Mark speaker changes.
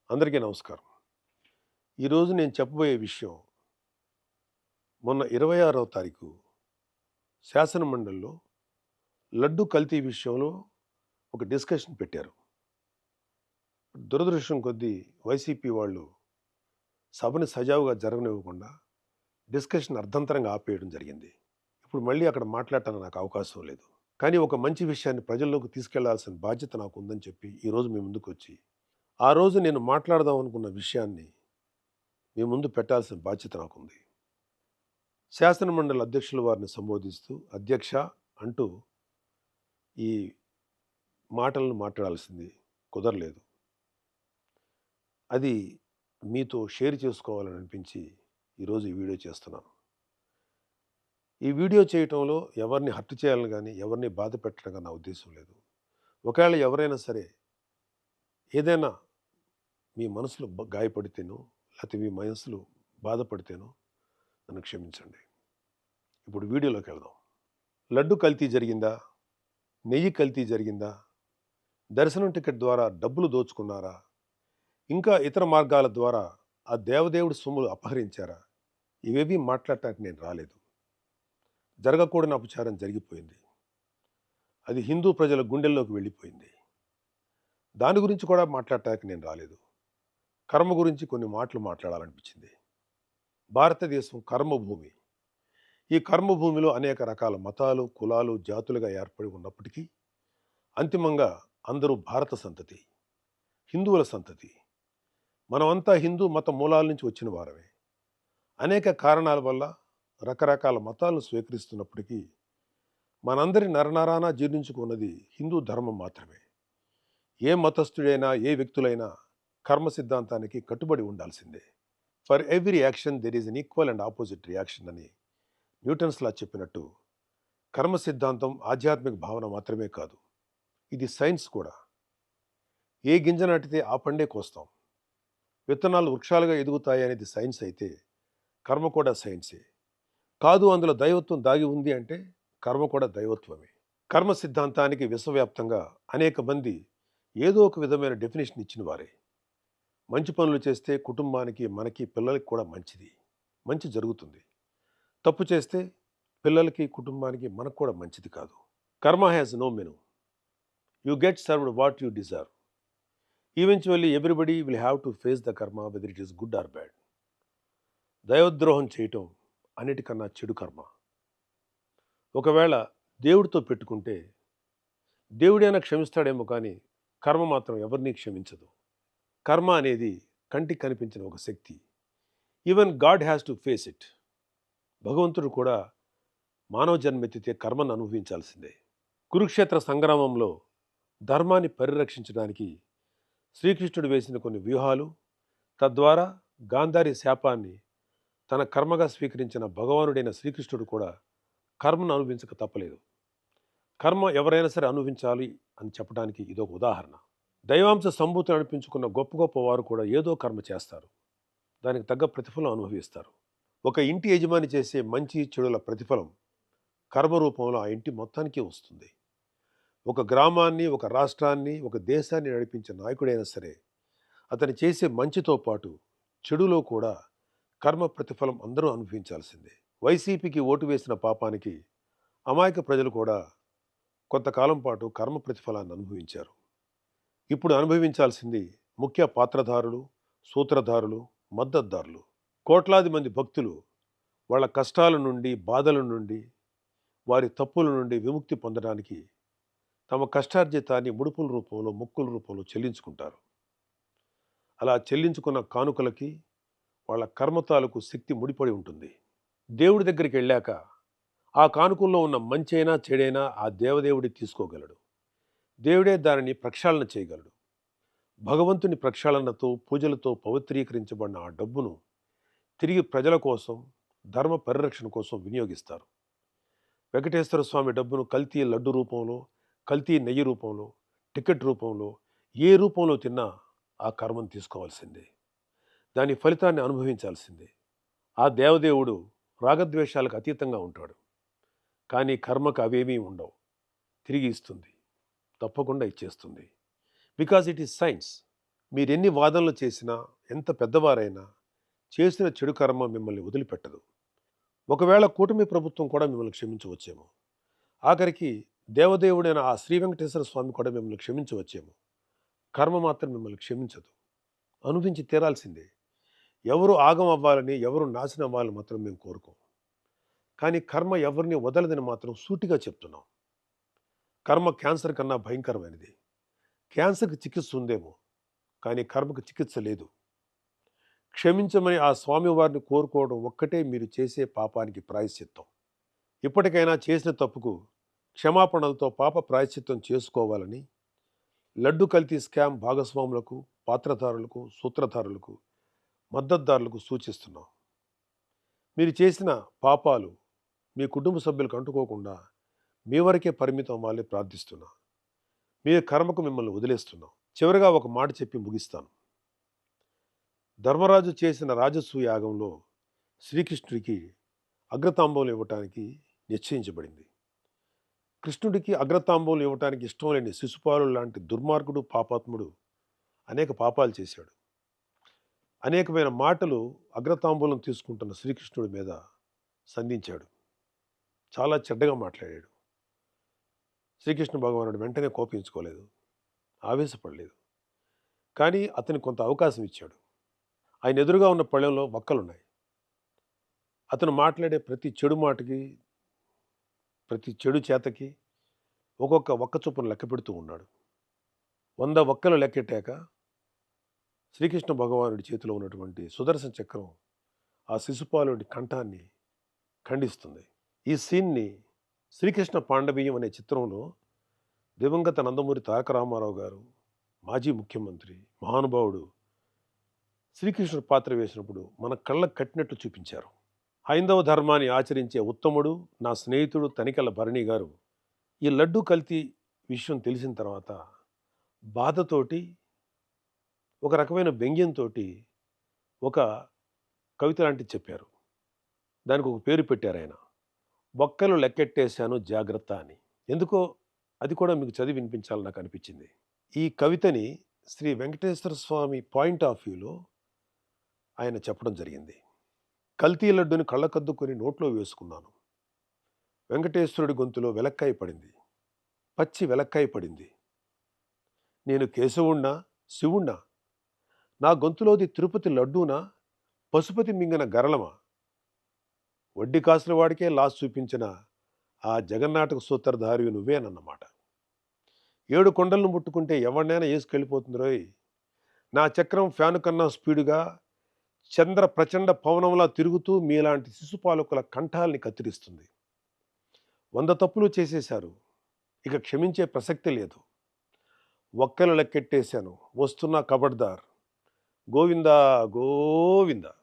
Speaker 1: అందరికీ నమస్కారం. ఈరోజు నేను చెప్పబోయే విషయం మొన్న 26వ తారీఖు శాసనమండలిలో లడ్డు కల్తీ విషయంలో ఒక డిస్కషన్ పెట్టారు. దురదృష్టం కొద్దీ వైసీపీ వాళ్ళు సభని సజావుగా జరగనివ్వకుండా డిస్కషన్ అర్ధంతరంగా ఆపేయడం జరిగింది. ఇప్పుడు మళ్ళీ అక్కడ మాట్లాడటానికి నాకు అవకాశం లేదు. కానీ ఒక మంచి విషయాన్ని ప్రజల్లోకి తీసుకెళ్లాల్సిన బాధ్యత నాకు ఉందని చెప్పి ఈరోజు మీ ముందుకొచ్చి, ఆ రోజు నేను మాట్లాడదాం అనుకున్న విషయాన్ని మీ ముందు పెట్టాల్సిన బాధ్యత నాకుంది. శాసనమండలి అధ్యక్షుల వారిని సంబోధిస్తూ అధ్యక్ష అంటూ ఈ మాటలను మాట్లాడాల్సింది కుదరలేదు. అది మీతో షేర్ చేసుకోవాలని అనిపించి ఈరోజు ఈ వీడియో చేస్తున్నాను. ఈ వీడియో చేయటంలో ఎవరిని హర్ట్ చేయాలని కానీ ఎవరిని బాధ పెట్టడం కానీ నా ఉద్దేశం లేదు. ఒకవేళ ఎవరైనా సరే ఏదైనా మీ మనసులో గాయపడితేనో లేకపోతే మీ మనసులో బాధపడితేనో నన్ను క్షమించండి. ఇప్పుడు వీడియోలోకి వెళ్దాం. లడ్డు కల్తీ జరిగిందా? నెయ్యి కల్తీ జరిగిందా? దర్శనం టికెట్ ద్వారా డబ్బులు దోచుకున్నారా? ఇంకా ఇతర మార్గాల ద్వారా ఆ దేవదేవుడి సొమ్ములు అపహరించారా? ఇవేవీ మాట్లాడటానికి నేను రాలేదు. జరగకూడని అపచారం జరిగిపోయింది. అది హిందూ ప్రజల గుండెల్లోకి వెళ్ళిపోయింది. దాని గురించి కూడా మాట్లాడటానికి నేను రాలేదు. కర్మ గురించి కొన్ని మాటలు మాట్లాడాలనిపించింది. భారతదేశం కర్మభూమి. ఈ కర్మభూమిలో అనేక రకాల మతాలు, కులాలు, జాతులుగా ఏర్పడి ఉన్నప్పటికీ అంతిమంగా అందరూ భారత సంతతి, హిందువుల సంతతి. మనమంతా హిందూ మత మూలాల నుంచి వచ్చిన వారమే. అనేక కారణాల వల్ల రకరకాల మతాలను స్వీకరిస్తున్నప్పటికీ మనందరి నరనరాన జీర్ణించుకున్నది హిందూ ధర్మం మాత్రమే. ఏ మతస్థుడైనా ఏ వ్యక్తులైనా కర్మ సిద్ధాంతానికి కట్టుబడి ఉండాల్సిందే. For every action there is an equal and opposite reaction అని న్యూటన్స్ లా చెప్పినట్టు కర్మ సిద్ధాంతం ఆధ్యాత్మిక భావన మాత్రమే కాదు, ఇది సైన్స్ కూడా. ఏ గింజ నాటితే ఆ పండే కోస్తాం. విత్తనాలు వృక్షాలుగా ఎదుగుతాయి అనేది సైన్స్ అయితే కర్మ కూడా సైన్సే. కాదు అందులో దైవత్వం దాగి ఉంది అంటే కర్మ కూడా దైవత్వమే. కర్మ సిద్ధాంతానికి విశ్వవ్యాప్తంగా అనేక మంది ఏదో ఒక విధమైన డెఫినేషన్ ఇచ్చిన వారే. మంచి పనులు చేస్తే కుటుంబానికి, మనకి, పిల్లలకి కూడా మంచిది, మంచి జరుగుతుంది. తప్పు చేస్తే పిల్లలకి, కుటుంబానికి, మనకు కూడా మంచిది కాదు. Karma has no menu. You get served what you deserve. Eventually everybody will have to face the karma whether it is good or bad. దైవద్రోహం చేయటం అన్నిటికన్నా చెడు కర్మ. ఒకవేళ దేవుడితో పెట్టుకుంటే దేవుడైనా క్షమిస్తాడేమో కానీ కర్మ మాత్రం ఎవరినీ క్షమించదు. కర్మ అనేది కంటికి కనిపించిన ఒక శక్తి. Even God has to face it. భగవంతుడు కూడా మానవ జన్మెత్తితే కర్మను అనుభవించాల్సిందే. కురుక్షేత్ర సంగ్రామంలో ధర్మాన్ని పరిరక్షించడానికి శ్రీకృష్ణుడు వేసిన కొన్ని వ్యూహాలు, తద్వారా గాంధారి శాపాన్ని తన కర్మగా స్వీకరించిన భగవానుడైన శ్రీకృష్ణుడు కూడా కర్మను అనుభవించక తప్పలేదు. కర్మ ఎవరైనా సరే అనుభవించాలి అని చెప్పడానికి ఇదొక ఉదాహరణ. దైవాంశ సంభూతిని అనిపించుకున్న గొప్ప గొప్ప వారు కూడా ఏదో కర్మ చేస్తారు, దానికి తగ్గ ప్రతిఫలం అనుభవిస్తారు. ఒక ఇంటి యజమాని చేసే మంచి చెడుల ప్రతిఫలం కర్మ రూపంలో ఆ ఇంటి మొత్తానికి వస్తుంది. ఒక గ్రామాన్ని, ఒక రాష్ట్రాన్ని, ఒక దేశాన్ని నడిపించే నాయకుడైనా సరే అతను చేసే మంచితో పాటు చెడులో కూడా కర్మ ప్రతిఫలం అందరూ అనుభవించాల్సిందే. వైసీపీకి ఓటు వేసిన పాపానికి అమాయక ప్రజలు కూడా కొంతకాలం పాటు కర్మ ప్రతిఫలాన్ని అనుభవించారు. ఇప్పుడు అనుభవించాల్సింది ముఖ్య పాత్రధారులు, సూత్రధారులు, మద్దతుదారులు. కోట్లాది మంది భక్తులు వాళ్ళ కష్టాల నుండి, బాధల నుండి, వారి తప్పుల నుండి విముక్తి పొందడానికి తమ కష్టార్జితాన్ని ముడుపుల రూపంలో, మొక్కుల రూపంలో చెల్లించుకుంటారు. అలా చెల్లించుకున్న కానుకలకి వాళ్ళ కర్మ తాలూకు శక్తి ముడిపడి ఉంటుంది. దేవుడి దగ్గరికి వెళ్ళాక ఆ కానుకల్లో ఉన్న మంచైనా చెడైనా ఆ దేవదేవుడి తీసుకోగలడు. దేవుడే దానిని ప్రక్షాళన చేయగలడు. భగవంతుని ప్రక్షాళనతో, పూజలతో పవిత్రీకరించబడిన ఆ డబ్బును తిరిగి ప్రజల కోసం, ధర్మ పరిరక్షణ కోసం వినియోగిస్తారు. వెంకటేశ్వర స్వామి డబ్బును కల్తీ లడ్డు రూపంలో, కల్తీ నెయ్యి రూపంలో, టికెట్ రూపంలో, ఏ రూపంలో తిన్నా ఆ కర్మను తీసుకోవాల్సిందే. దాని ఫలితాన్ని అనుభవించాల్సిందే. ఆ దేవదేవుడు రాగద్వేషాలకు అతీతంగా ఉంటాడు. కానీ కర్మకు అవేమీ ఉండవు. తిరిగి ఇస్తుంది, తప్పకుండా ఇచ్చేస్తుంది. Because it is science. మీరెన్ని వాదనలు చేసినా, ఎంత పెద్దవారైనా చేసిన చెడు కర్మ మిమ్మల్ని వదిలిపెట్టదు. ఒకవేళ కూటమి ప్రభుత్వం కూడా మిమ్మల్ని క్షమించవచ్చేమో. ఆఖరికి దేవదేవుడైన ఆ శ్రీ వెంకటేశ్వర స్వామి కూడా మిమ్మల్ని క్షమించవచ్చేమో. కర్మ మాత్రం మిమ్మల్ని క్షమించదు. అనుభవించి తీరాల్సిందే. ఎవరు ఆగం అవ్వాలని, ఎవరు నాశనం అవ్వాలని మాత్రం మేము కోరుకోం. కానీ కర్మ ఎవరిని వదలదని మాత్రం సూటిగా చెప్తున్నాం. కర్మ క్యాన్సర్ కన్నా భయంకరమైనది. క్యాన్సర్‌కి చికిత్స ఉందేమో, కానీ కర్మకు చికిత్స లేదు. క్షమించమని ఆ స్వామివారిని కోరుకోవడం ఒక్కటే మీరు చేసే పాపానికి ప్రాయశ్చిత్తం. ఇప్పటికైనా చేసిన తప్పుకు క్షమాపణలతో పాప ప్రాయశ్చిత్తం చేసుకోవాలని లడ్డు కల్తీ స్కామ్ భాగస్వాములకు, పాత్రధారులకు, సూత్రధారులకు, మద్దతుదారులకు సూచిస్తున్నాం. మీరు చేసిన పాపాలు మీ కుటుంబ సభ్యులకు అంటుకోకుండా మీ వరకే పరిమితం అవ్వాలని ప్రార్థిస్తున్నా. మీ కర్మకు మిమ్మల్ని వదిలేస్తున్నాం. చివరిగా ఒక మాట చెప్పి ముగిస్తాను. ధర్మరాజు చేసిన రాజసూయ యాగంలో శ్రీకృష్ణుడికి అగ్రతాంబూలం ఇవ్వటానికి నిశ్చయించబడింది. కృష్ణుడికి అగ్రతాంబూలం ఇవ్వటానికి ఇష్టం లేని శిశుపాలుడు లాంటి దుర్మార్గుడు, పాపాత్ముడు అనేక పాపాలు చేశాడు. అనేకమైన మాటలు అగ్రతాంబూలం తీసుకుంటున్న శ్రీకృష్ణుడి మీద సంధించాడు. చాలా చెడ్డగా మాట్లాడాడు. శ్రీకృష్ణ భగవానుడు వెంటనే కోపించుకోలేదు, ఆవేశపడలేదు. కానీ అతనికి కొంత అవకాశం ఇచ్చాడు. ఆయన ఎదురుగా ఉన్న పళ్ళెంలో వక్కలున్నాయి. అతను మాట్లాడే ప్రతి చెడు మాటకి, ప్రతి చెడు చేతకి ఒక్కొక్క వక్క చొప్పున లెక్క పెడుతూ ఉన్నాడు. 100 వక్కలు లెక్కెట్టాక శ్రీకృష్ణ భగవానుడి చేతిలో ఉన్నటువంటి సుదర్శన చక్రం ఆ శిశుపాలుడి కంఠాన్ని ఖండిస్తుంది. ఈ సీన్ని శ్రీకృష్ణ పాండవీయం అనే చిత్రంలో దివంగత నందమూరి తారక రామారావు గారు, మాజీ ముఖ్యమంత్రి, మహానుభావుడు శ్రీకృష్ణుడు పాత్ర వేసినప్పుడు మన కళ్ళకు కట్టినట్టు చూపించారు. హైందవ ధర్మాన్ని ఆచరించే ఉత్తముడు, నా స్నేహితుడు తనికెళ్ళ భరణి గారు ఈ లడ్డు కల్తీ విషయం తెలిసిన తర్వాత బాధతోటి, ఒక రకమైన వ్యంగ్యంతో ఒక కవిత లాంటిది చెప్పారు. దానికి ఒక పేరు పెట్టారు ఆయన. బొక్కలు లెక్కెట్టేశాను జాగ్రత్త అని. ఎందుకో అది కూడా మీకు చదివి వినిపించాలని నాకు అనిపించింది. ఈ కవితని శ్రీ వెంకటేశ్వర స్వామి పాయింట్ ఆఫ్ వ్యూలో ఆయన చెప్పడం జరిగింది. కల్తీ లడ్డుని కళ్ళకద్దుకొని నోట్లో వేసుకున్నాను. వెంకటేశ్వరుడి గొంతులో వెలక్కాయ పడింది, పచ్చి వెలక్కాయ పడింది. నేను కేశవుణ్ణా, శివుణ్ణా? నా గొంతులోది తిరుపతి లడ్డూనా, పశుపతి మింగిన గరళమా? వడ్డీ కాసుల వాడికే లాస్ చూపించిన ఆ జగన్నాటక సూత్రధారివి నువ్వేనన్నమాట. 7 కొండలను ముట్టుకుంటే ఎవరినైనా వేసుకెళ్ళిపోతుంది రోయ్. నా చక్రం ఫ్యాను కన్నా స్పీడుగా చంద్ర ప్రచండ పవనంలా తిరుగుతూ మీలాంటి శిశుపాలకుల కంఠాల్ని కత్తిరిస్తుంది. 100 తప్పులు చేసేశారు, ఇక క్షమించే ప్రసక్తి లేదు. ఒక్కలు లెక్కెట్టేశాను, వస్తున్నా కబడ్దార్. గోవిందా గోవిందా.